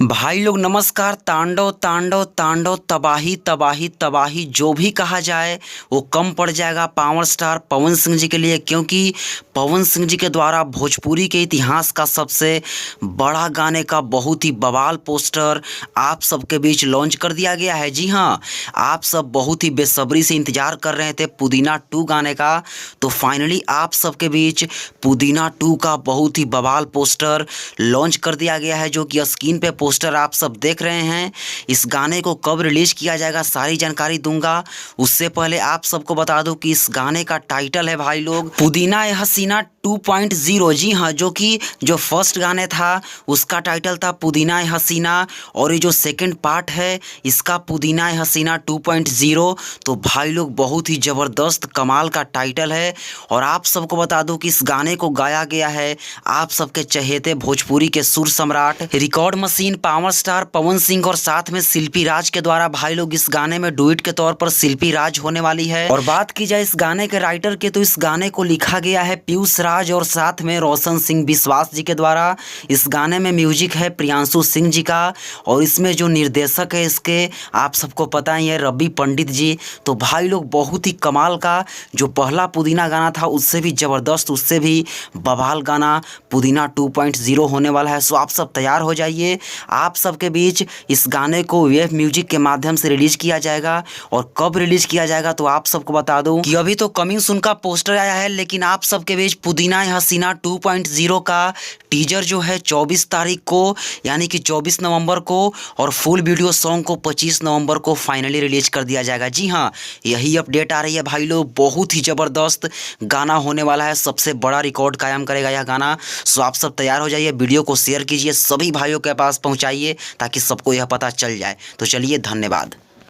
भाई लोग नमस्कार। तांडव तांडव तांडव, तबाही तबाही तबाही जो भी कहा जाए वो कम पड़ जाएगा पावर स्टार पवन सिंह जी के लिए, क्योंकि पवन सिंह जी के द्वारा भोजपुरी के इतिहास का सबसे बड़ा गाने का बहुत ही बवाल पोस्टर आप सबके बीच लॉन्च कर दिया गया है। जी हाँ, आप सब बहुत ही बेसब्री से इंतजार कर रहे थे पुदीना 2 गाने का, तो फाइनली आप सबके बीच पुदीना 2 का बहुत ही बवाल पोस्टर लॉन्च कर दिया गया है, जो कि स्क्रीन पे पोस्टर आप सब देख रहे हैं। इस गाने को कब रिलीज किया जाएगा सारी जानकारी दूंगा। उससे पहले आप सबको बता दूं कि इस गाने का टाइटल है भाई लोग पुदीना ए हसीना 2.0। जी हाँ, जो फर्स्ट गाने था उसका टाइटल था पुदीना ए हसीना, और ये जो सेकंड पार्ट है इसका पुदीना ए हसीना 2.0। तो भाई लोग बहुत ही ज़बरदस्त कमाल का टाइटल है। और आप सबको बता दूं कि इस गाने को गाया गया है आप सबके चहेते भोजपुरी के सुर सम्राट record machine power star Pawan Singh और साथ में शिल्पी राज के द्वारा। भाई लोग इस गाने में डुएट के तौर पर शिल्पी राज होने वाली है। और बात की जाए इस गाने के राइटर के, तो इस गाने को लिखा गया है पीयूष राज और साथ में रोशन सिंह विश्वास जी के द्वारा। इस गाने में म्यूजिक है प्रियांशु सिंह जी का, और इसमें जो निर्देशक है इसके आप सबको पता ही है रवि पंडित जी। तो भाई लोग बहुत ही कमाल का जो पहला पुदीना गाना था उससे भी ज़बरदस्त, उससे भी बवाल गाना पुदीना 2.0 होने वाला है। सो आप सब तैयार हो जाइए। आप सबके बीच इस गाने को वेव म्यूजिक के माध्यम से रिलीज किया जाएगा, और कब रिलीज किया जाएगा तो आप सबको बता दूं कि अभी तो कमिंग सून का पोस्टर आया है, लेकिन आप सबके बीच पुदीना ए हसीना 2.0 का टीजर जो है 24 तारीख को यानी कि 24 नवंबर को, और फुल वीडियो सॉन्ग को 25 नवंबर को फाइनली रिलीज कर दिया जाएगा। जी हाँ, यही अपडेट आ रही है भाई लोग। बहुत ही ज़बरदस्त गाना होने वाला है, सबसे बड़ा रिकॉर्ड कायम करेगा यह गाना। सो आप सब तैयार हो जाइए, वीडियो को शेयर कीजिए, सभी भाइयों के पास पहुंचाइए ताकि सबको यह पता चल जाए। तो चलिए, धन्यवाद।